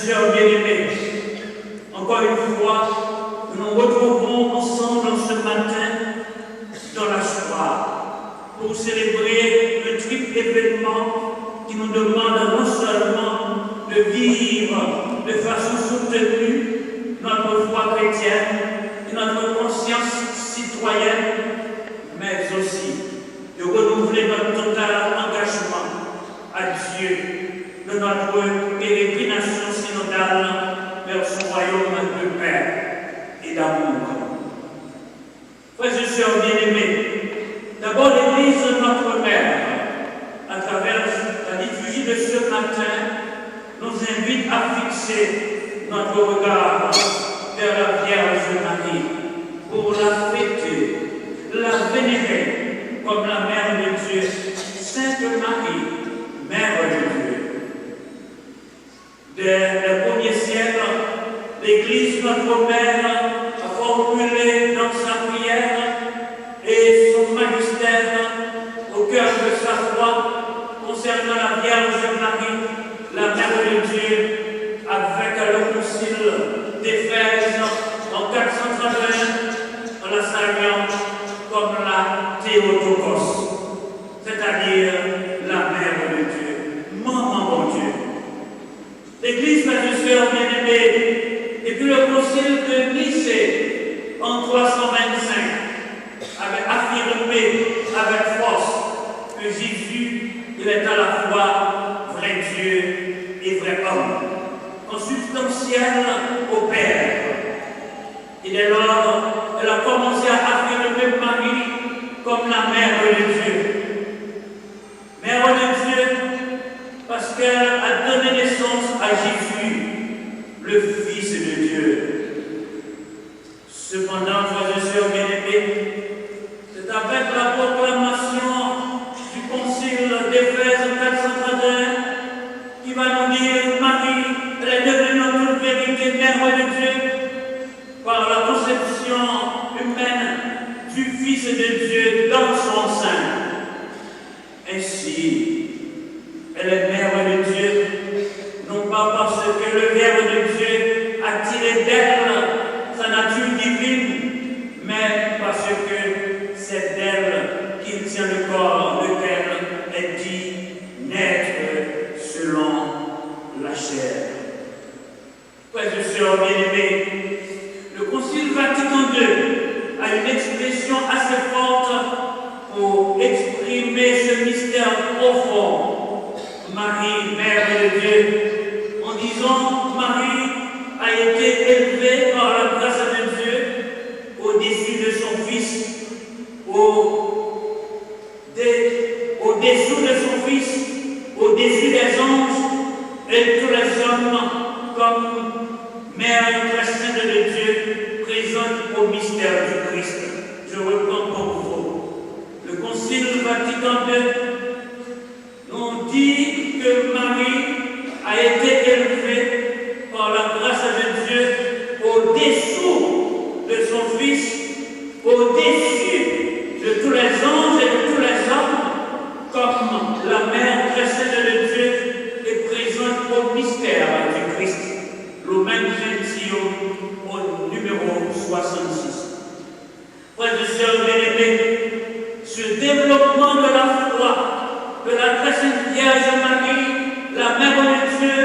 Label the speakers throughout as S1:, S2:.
S1: sœurs bien-aimées, encore une fois, nous nous retrouvons ensemble ce matin dans la joie pour célébrer le triple événement qui nous demande non seulement de vivre de façon soutenue notre foi chrétienne et notre conscience citoyenne, mais aussi de renouveler notre total engagement à Dieu de notre pérégrination synodale vers son royaume de paix et d'amour. Frères et sœurs bien-aimés, d'abord l'Église de notre Mère, à travers la liturgie de ce matin, nous invite à fixer notre regard vers la Vierge Marie pour la fêter, la vénérer comme la Mère de Dieu, Sainte Marie, Mère de Dieu. Dès le premier siècle, l'Église, notre Mère, a formulé dans sa prière et son magistère au cœur de sa foi concernant la Vierge Marie, la Mère de Dieu, avec le concile d'Éphèse en 431, en la saluant comme la Théotokos, c'est-à-dire la Mère de Dieu, Maman mon Dieu. L'Église, frères et sœurs bien-aimés, depuis le concile de Nicée en 325, avait affirmé avec force que Jésus, il est à la fois vrai Dieu et vrai homme, consubstantiel au Père. Et dès lors, elle a commencé à affirmer Marie comme la Mère de Dieu. Mère de Dieu, parce qu'elle a donné naissance à Jésus, le Fils de Dieu. Cependant, frères et sœurs bien-aimés, c'est avec la proclamation du concile d'Éphèse 431 qui va nous dire Marie, elle est devenue notre vérité Mère de Dieu par la conception humaine du Fils de Dieu dans son sein. Ainsi, elle est Mère de Dieu, non pas parce que le Verbe de Dieu a tiré d'elle sa nature divine, mais parce que c'est d'elle qu'il tient le corps lequel est dit naître selon la chair. Frères et sœurs bien-aimés, le Concile Vatican II a une expression assez forte pour exprimer ce mystère profond. Marie, Mère de Dieu, en disant Marie a été élevée par la grâce de Dieu au-dessus de son Fils, au-dessous de son Fils, au-dessus des anges et tous les hommes, comme Mère très sainte de Dieu, présente au mystère du Christ. Je reprends pour vous. Le Concile Vatican II nous dit que Marie a été élevée par la grâce de Dieu au-dessous de son Fils, au-dessus de tous les anges et de tous les hommes, comme la Mère très sainte de Dieu est présente au mystère du Christ. Lumen Gentium au numéro 66. Frères et sœurs bien-aimés, ce développement de la foi de la très sainte Vierge Marie, la Mère de Dieu,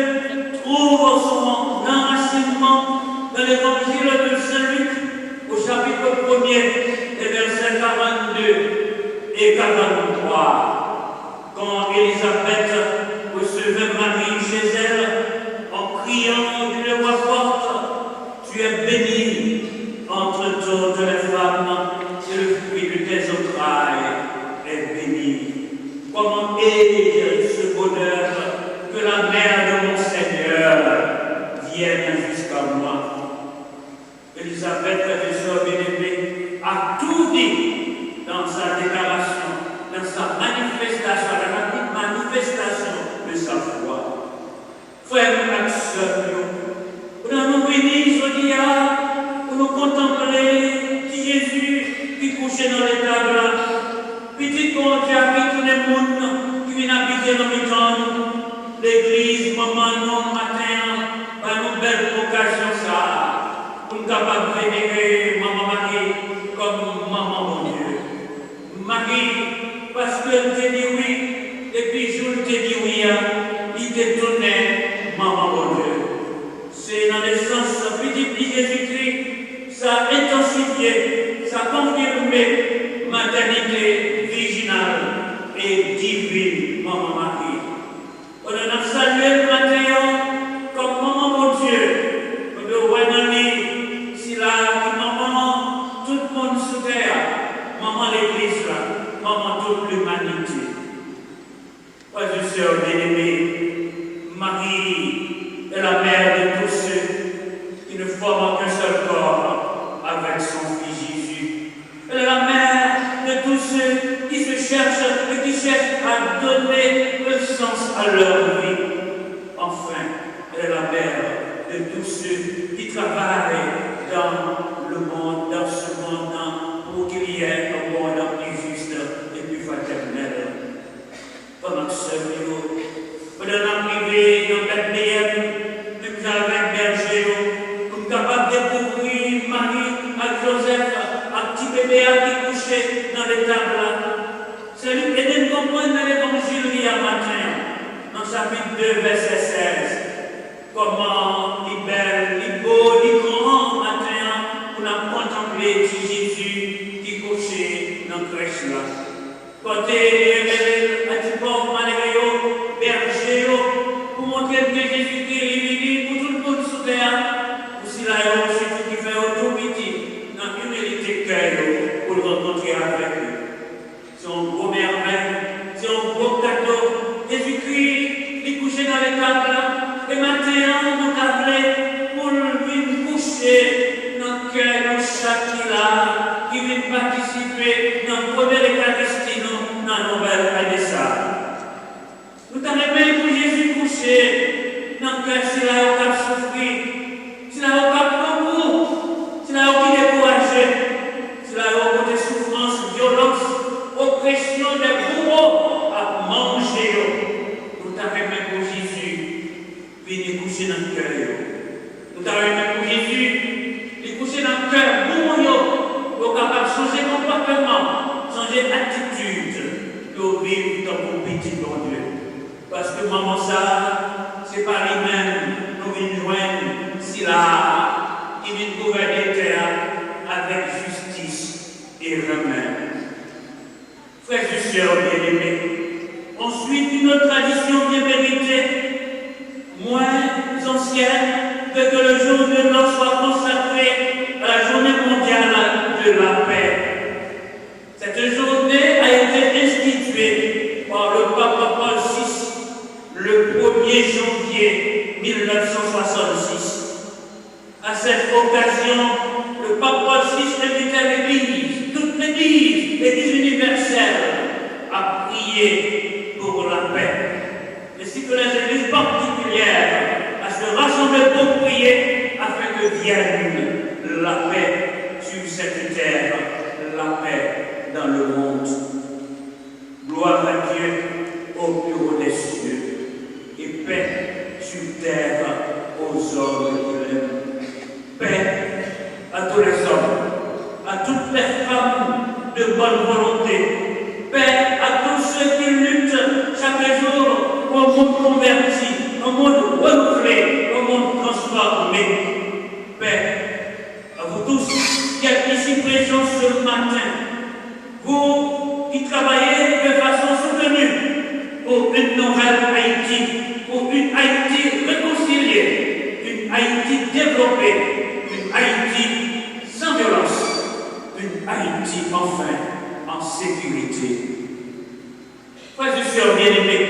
S1: trouve son enracinement dans l'évangile de Saint-Luc au chapitre 1er, les versets 42 et 43. Quand Élisabeth recevait Marie chez elle, en criant d'une voix forte, tu es bénie entre toutes les femmes, et le fruit de tes entrailles est béni. Comment est ce bonheur que la mère de mon Seigneur vienne jusqu'à moi? Élisabeth, frère et sœurs bien-aimés, a tout dit dans sa déclaration, dans sa manifestation, la manifestation de sa foi. Frères et sœurs, nous nous bénissons pour nous contempler Jésus qui couchait dans les tables, petit qu'on qui habite tous les mondes, qui vient habiter dans les temps, l'église, maman, non, matin, capables de vénérer Maman Marie comme Maman mon Dieu. Marie, parce que tu dit oui, et puis je te dis oui, il te tournait Maman mon Dieu. C'est dans le sens petit Jésus-Christ, ça a intensifié, ça a confirmé maternité virginale et divine, Maman Marie. On a salué le matin comme Maman mon Dieu. On doit voir dans les, si là, Maman, tout le monde sous terre, Maman l'Église là, Maman toute l'humanité. Frères et sœurs bien-aimés, Marie est la mère de tous ceux qui ne forment qu'un seul corps avec son Fils Jésus. Elle est la mère de tous ceux qui se cherchent et qui cherchent à donner le sens à leur vie. Enfin, elle est la mère de tous ceux qui travaillent dans le monde, dans ce monde, pour qu'il y ait un monde plus juste et plus fraternel. Pendant que ce nous, pendant l'arrivée dans Bethléem, nous avons berger, nous sommes capables de découvrir Marie avec Joseph, un petit bébé qui couchait dans les tables. C'est lui qui nous comprendre dans l'évangile hier matin, dans chapitre 2, verset 16. Comment il est belle, il est beau, il est grand matin, pour nous contempler Jésus qui couchait dans la crèche là. Côté à du pauvre malgré berger, pour montrer que Jésus-Christ est venu pour tout le monde sous terre, pour si là, c'est tout qui fait tout petit, dans l'humilité de cœur, pour le rencontrer avec lui. C'est un gros merveille, c'est un gros cadeau. Jésus-Christ est couché dans les tables, et maintenant, nous avons pour venir coucher dans le cœur de chaque qui vient participer dans le premier Eucharistie, dans la nouvelle Adessa. Nous avons même pour Jésus couché dans le cœur, s'il a aucun souffrir, s'il a aucun beaucoup, s'il a aucun découragé, s'il a aucun de souffrance, violence, oppression des bourreaux à manger. Nous avons même pour Jésus venir coucher dans le cœur. Nous avons même pour Jésus venir coucher dans le cœur pour capable de changer comportement, changer attitude, pour vivre dans mon petit bon Dieu. Parce que maman, ça, c'est pas lui-même, nous venons joindre, si là, il vient gouverner terre avec justice et remède. Frères et sœurs bien-aimés, ensuite une autre tradition bien méritée, moins ancienne, que le jour de l'an soit consacré à la journée mondiale de la paix. Cette journée a été instituée par le pape Paul VI le 1er janvier 1966. À cette occasion, le pape Paul VI invitait l'Église, toute l'Église, l'Église universelle, à prier pour la paix, ainsi que les églises particulières à se rassembler pour prier afin que vienne la paix sur cette terre, la paix dans le monde. Gloire à Dieu au plus haut des cieux et paix sur terre aux hommes qu'il aime. Paix à tous les hommes, à toutes les femmes de bonne volonté. Paix à tous ceux qui luttent chaque jour pour un monde converti, un monde renouvelé, un monde transformé. Paix à vous tous qui êtes ici présents ce matin, vous qui travaillez de façon soutenue pour une nouvelle Haïti, pour une Haïti réconciliée, une Haïti développée, une Haïti sans violence, une Haïti enfin en sécurité. Frères et sœurs bien-aimés,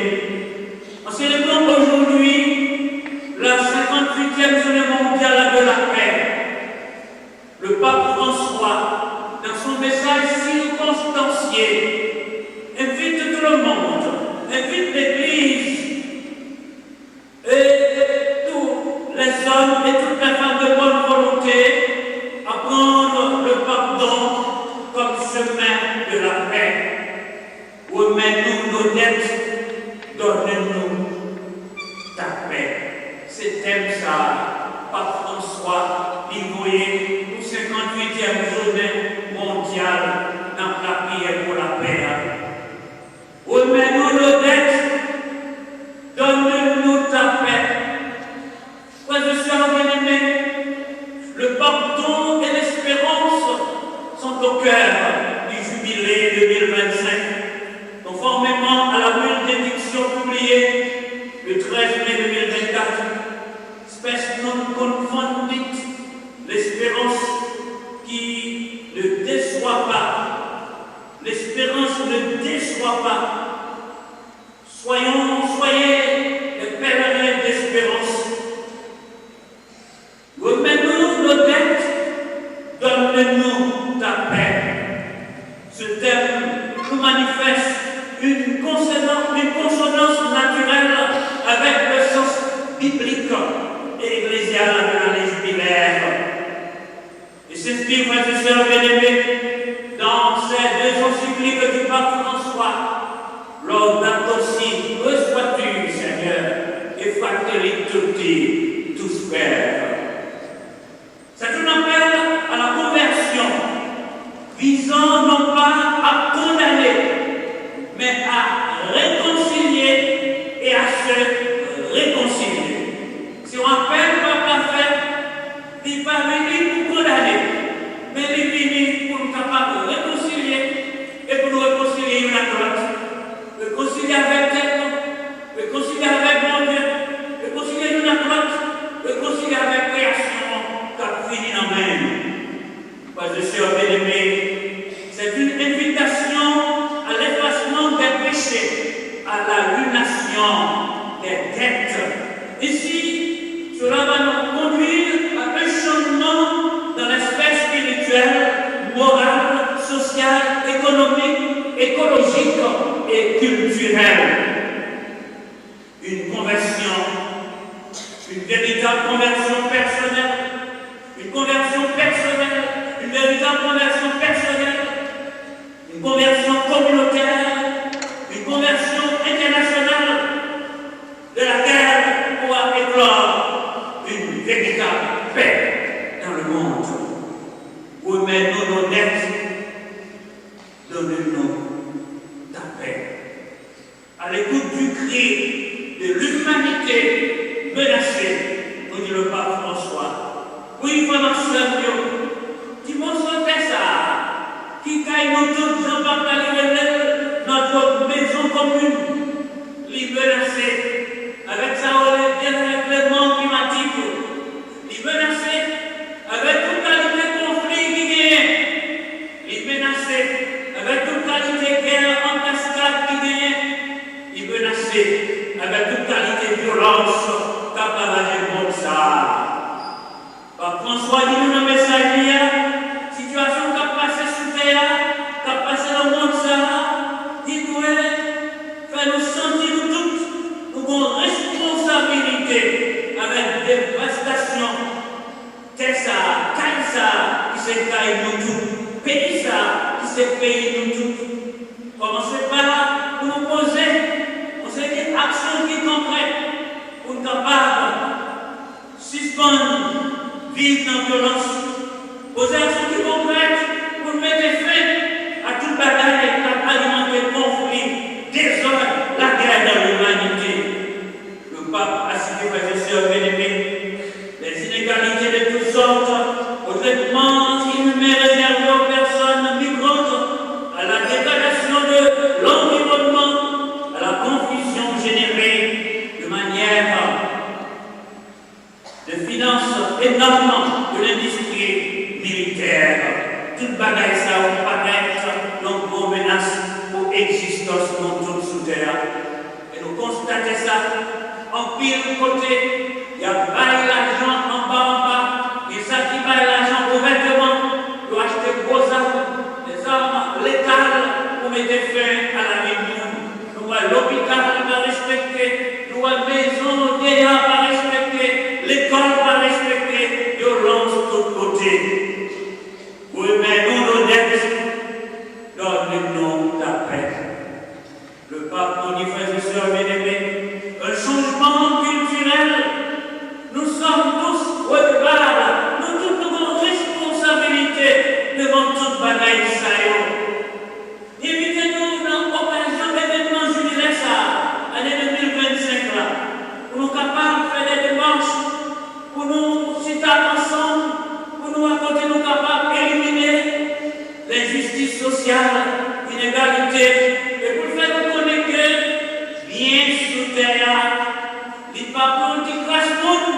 S1: en célébrant aujourd'hui la 58e journée mondiale de la paix, le pape François, dans son message circonstancié, invite tout le monde, invite l'Église et tous les hommes et toutes les femmes de bonne volonté à prendre le pardon comme chemin de la paix. Remets-nous nos dettes, donne-nous ta paix. C'est thème ça, Pape François, il voyait 58e journée mondiale dans la prière pour la paix. Remets-nous nos dettes, donne-nous ta paix. Frères et sœurs bien-aimés, le pardon et l'espérance sont au cœur du jubilé 2025, conformément à la bénédiction publiée le 13 mai 2024. Spes non confundit, l'espérance qui ne déçoit pas. L'espérance ne déçoit pas. Soyez des pèlerins d'espérance. Remets-nous nos dettes, donne-nous ta paix. Ce thème nous manifeste une consonance naturelle avec le sens biblique et ecclésial de l'année jubilaire. Et s'inscrit, frères et sœurs bien-aimés, dans ces deux encycliques du pape François, lors aussi, reçois-tu, Seigneur, et fratelli tutti, tous frères. C'est un appel à la conversion, visant non pas à condamner, mais à réconcilier et à se réconcilier. Si on appelle par la fête, il n'est pas venu pour condamner, mais il est venu pour nous capables de réconcilier et pour nous réconcilier une à l'autre. Réconcilier avec Dieu, réconcilier avec mon Dieu, réconcilier une à l'autre, réconcilier avec création, car fini en même. Frères et sœurs bien-aimés, c'est une invitation à l'effacement des péchés, à la lunation des dettes. Ici, cela va nous conduire à un changement dans l'aspect spirituel, moral, social, économique, écologique et culturel. Une conversion, une véritable conversion personnelle, une conversion personnelle, une véritable conversion personnelle, une conversion communautaire, une conversion internationale, de laquelle pourra éclore une véritable paix dans le monde. Remets-nous nos dettes, donne-nous ta paix. À l'écoute du cri de l'humanité menacée, nous dit le pape François. Oui, vraiment, Seigneur, qui m'ont sauté ça, qui caille nous tous en partage notre maison commune, les menacés, avec ça, on est bien avec le monde climatique, les menacés, avec toute qualité de conflit qui gagne, les menacés, avec toute qualité de guerre en cascade qui gagne, les menacés, avec toute qualité de violence capable de monde ça. Pape François dit nous dans le message hier, situation qui a passé sur terre, qui a passé dans le monde ça, dit-nous, fait nous sentir nous toutes, nous avons responsabilité avec dévastation. Terre ça, caille ça, qui s'est caille nous tous, pays ça, qui s'est payé nous tous. Commencez par pour nous poser, on sait des actions qui sont concrètes, pour nous capables suspendre, vivre dans la violence, poser actions qui sont concrètes, pour mettre fin à toute bataille qui a alimenté le conflit, désordre, la guerre dans l'humanité. Le pape a cité, frères et sœurs bien-aimés, les inégalités de toutes sortes, au traitement inhumain réservé aux personnes migrantes, à la dégradation de l'environnement, à la confusion générée de manière de finances énormes de l'industrie militaire. Toute bagaille ça va paraître donc vos menaces pour existence dans toute sous terre. Et nous constatons ça en pile côté. Il y a bail l'argent en bas, et ça qui baille l'argent ouvertement, doit acheter gros armes, des armes létales pour mettre fin à la vie du monde. Nous voyons l'hôpital va respecter, nous voyons maison, vieillard va respecter, l'école va respecter, violence de tous côtés. Remets-nous nos dettes, donne-nous ta paix. Le pape nous dit, frères et sœurs bien-aimés, un changement culturel nous capables de faire des démarches, pour nous citer ensemble, pour nous apporter nous capables d'éliminer l'injustice sociale, l'inégalité, et pour le faire nous connaître que bien sous terre, il n'est pas pour qui crache monde,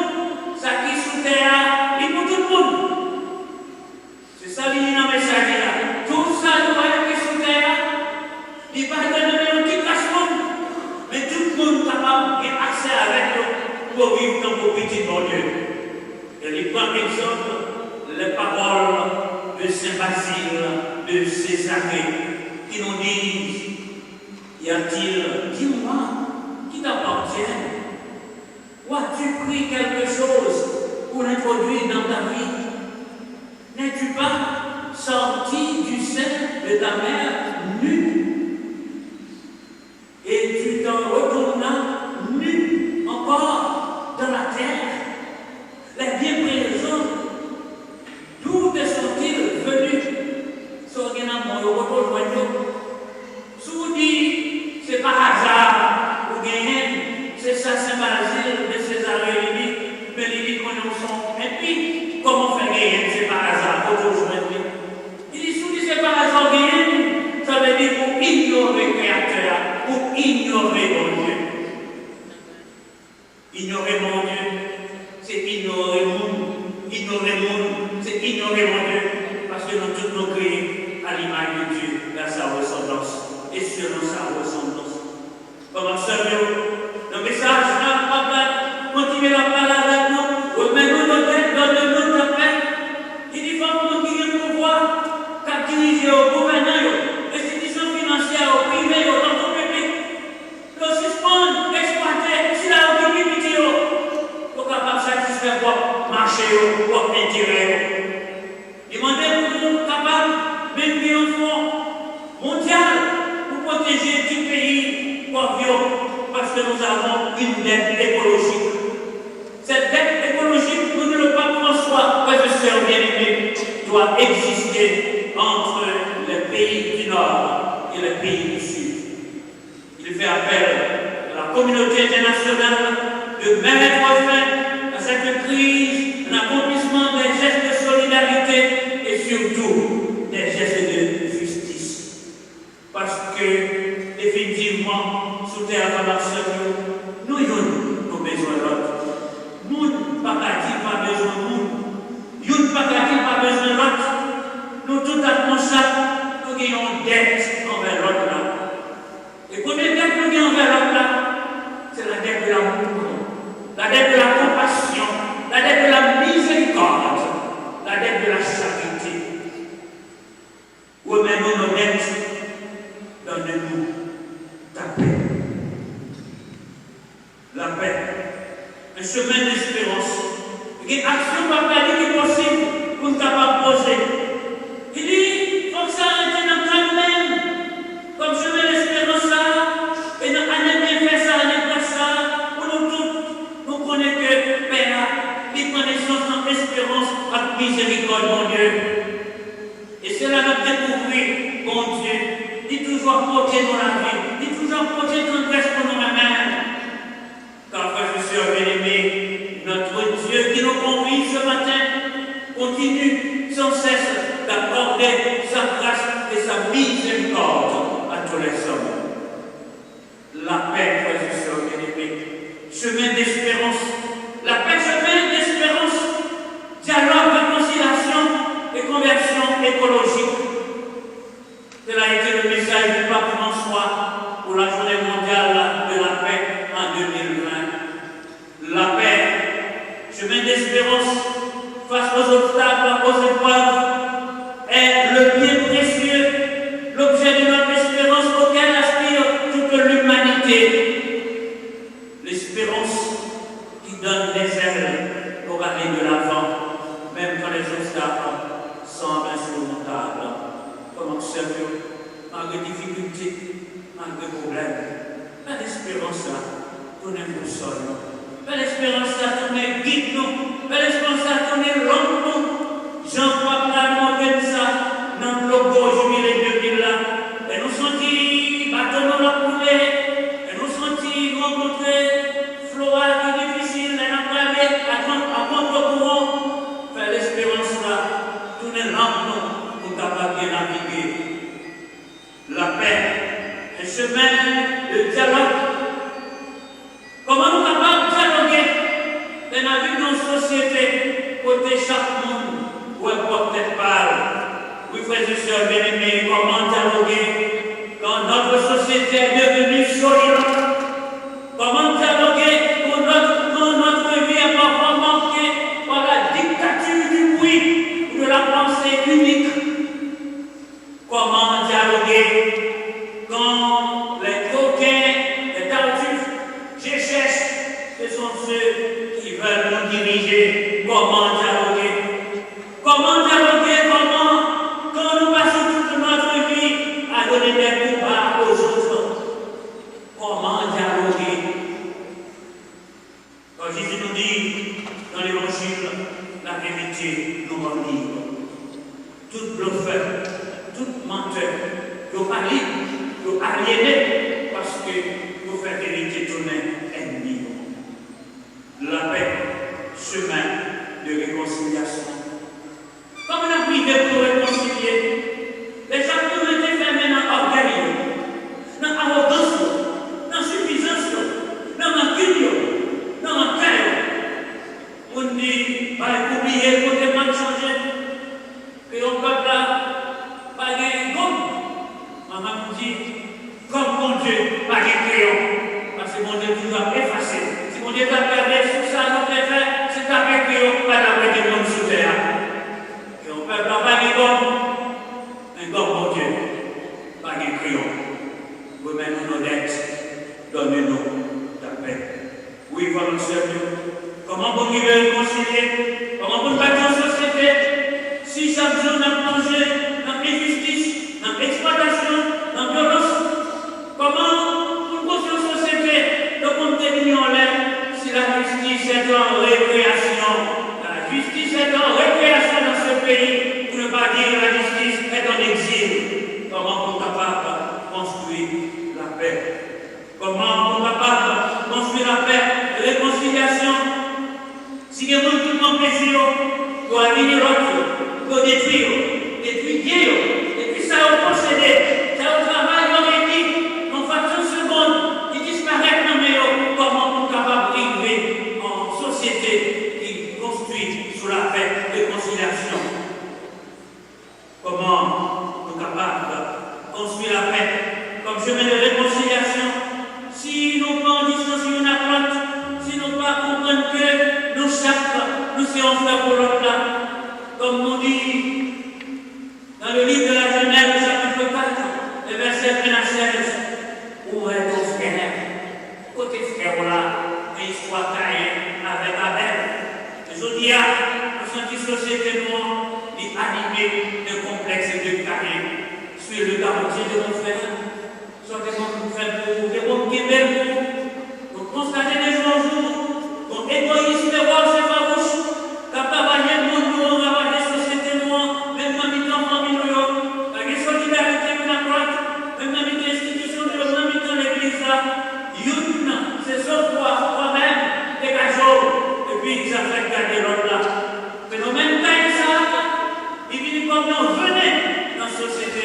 S1: ça qui sous terre, il pour tout le monde. C'est ça qui est dans le message là. Tout ça, nous voyons qui sous terre, il n'est pas donné un petit crache monde, mais tout le monde capable d'avoir accès avec nous pour vivre dans vos petits bon Dieu. Et il prend exemple les paroles de Saint Basile, de Césarée, qui nous disent, y a-t-il, dis-moi, qui t'appartient? Ou as-tu pris quelque chose pour l'introduire dans ta vie? N'es-tu pas sorti du sein de ta mère nu? Et tu t'en retournas nu encore dans la terre? Les bien présents, d'où te sont-ils venus? Si vous dites, c'est par hasard, ou bien, c'est ça, c'est Basile de Césarée, mais il dit qu'on est son. Et puis, comment faire gagner? C'est par hasard, il dit, si vous dites c'est par hasard, gagner, ça veut dire pour ignorer le Créateur, pour ignorer mon Dieu. Ignorer mon Dieu, c'est ignorer le monde. Ignorer le monde, c'est ignorer mon Dieu. Parce que nous tous nous créés à l'image de Dieu, à sa ressemblance. Et selon sa ressemblance. Comment ça, le message, là, continuez la parole avec nous. Remets-nous nos têtes, donne-nous ta paix. Il dit, faut que nous qui le pouvoir, qu'à diriger au gouvernement, institutions financières, au privé, au temps public, le suspendre, exploiter, si la opinion pour capable de satisfaire quoi, marcher, quoi, intérêt. Demandez pour nous capables, même bien au fond mondial, pour protéger du pays, parce que nous avons une dette écologique. Cette dette écologique, nous le pape François, frères et sœurs bien-aimés, doit exister entre les pays du Nord et les pays du Sud. Il fait appel à la communauté internationale de mettre fin à cette crise, un accomplissement des gestes de solidarité et surtout des gestes de justice. Parce que, définitivement, sous terre dans la nous avons nos besoins l'autre. Nous pas pas besoin de nous. Nous pas besoin de l'autre. Nous tout à ça, nous avons dette envers l'autre là. Et première dette que nous avons envers l'autre là, c'est la dette de l'amour, la dette de la compassion, la dette de la miséricorde, la dette de la charité. Remets-nous nos dettes, donne-nous ta paix. La paix, un chemin d'espérance. Il y a une action par qui est possible pour nous poser. Il dit, il faut que ça arrête dans le même, comme chemin d'espérance là, et dans l'année bien fait ça, l'année pas ça, pour nous tous, nous connaissons que Père, il prend naissance en espérance, avec miséricorde, mon Dieu. Et c'est là que nous découvrir, mon Dieu, il toujours porter dans la vie, il toujours porter dans le reste pour nous-mêmes. Car, frères et sœurs bien-aimés, notre Dieu qui nous convie ce matin continue sans cesse d'accorder sa grâce et sa miséricorde à tous les hommes. La paix, frères et sœurs bien-aimés, chemin d'espérance. La paix, chemin d'espérance, dialogue, réconciliation et conversion écologique. Tel a été le message du pape François pour la journée mondiale de la paix en 2020. La paix, chemin d'espérance face aux obstacles, aux épreuves, est le bien précieux, l'objet de notre espérance auquel aspire toute l'humanité. L'espérance qui donne des ailes pour aller de l'avant, même quand les obstacles semblent insurmontables. Comment sérieux, malgré difficultés, malgré problèmes. Pas d'espérance là, tourner pour sol. Pas d'espérance là, tourner guide nous. Pas d'espérance là, tourner l'homme nous. Jean-Paul l'a montré ça dans le logo jubilé 2000 là. Et nous sentis, bâton dans la coulée. Et nous sentis rencontrer Flora qui veulent nous diriger. Comment dialoguer? Comment dialoguer? Quand nous passons toute notre vie à donner des coups bas aux autres? Comment dialoguer? Quand Jésus nous dit dans l'Évangile, la vérité nous rend libre. Tout bluffeur, tout menteur, nous pas libre, nous aliénés, parce que nous faisons vérité tourner ennemi. La paix, chemin de réconciliation. Comme on a privé pour réconcilier, les gens qui ont été fermés dans l'orgueil, dans l'arrogance, dans l'insuffisance, dans l'encul, dans l'encaille. On dit, bah, oublier le côté mal changé, que on peuple là, pas de gomme. Maman me dit, comme mon Dieu, pas de crayon, parce que mon Dieu nous a effacé. Si mon Dieu t'a perdu sur ça, nous devons faire, c'est avec crayon, pas d'après des mondes sous terre. Et on peut pas de gomme, mais comme mon Dieu, pas de crayon. Remets-nous nos dettes, donne-nous ta paix. Oui, voilà, Seigneur. Comment vous pouvez réconcilier? Comment vous bâtir en société? Si chaque jour nous plongé dans l'injustice, dans l'exploitation, dans la violence, comment vous construire une société de contenu en l'air si la justice est en récréation? La justice est en récréation dans ce pays, pour ne pas dire la justice est en exil. Comment vous êtes capable de construire la paix? Comment vous êtes capable de construire la paix, la réconciliation? Si vous avez tout le monde plaisir, vous avez venir l'autre, vous détruire, et puis ça va procéder, ça va travailler en équipe, en fraction de seconde, qui disparaît dans le comment vous êtes capable d'arriver en société qui construit sous la paix de réconciliation? Comment nous sommes capables de construire la paix comme chemin de réconciliation si nous pas en distance une à l'autre, si nous pas comprendre que nous chaque nous sommes frères pour l'autre là, comme nous dit dans le livre de la Genèse, chapitre 4, le verset 1 à 16, où est ton frère? Côté frère là, une histoire taillée avec Abel. Je dis à nous sommes une société noire, animée de complexes et de carrés. Suis le garantie de mon frère. Soit des gens qui font pour des gens qui m'aiment. Donc constatez des jours en jour, donc égoïsme et rôle c'est farouche. Capable de le monde noir, d'avoir des sociétés noires, même dans les temps familiaux, avec des solidarités de la droite, même dans les institutions de l'homme, même dans l'église là. Youn, c'est ça toi-même, dégage-vous, et puis ça fait garder l'autre là. Phénomène taille ça, il vient comme on venait dans la société.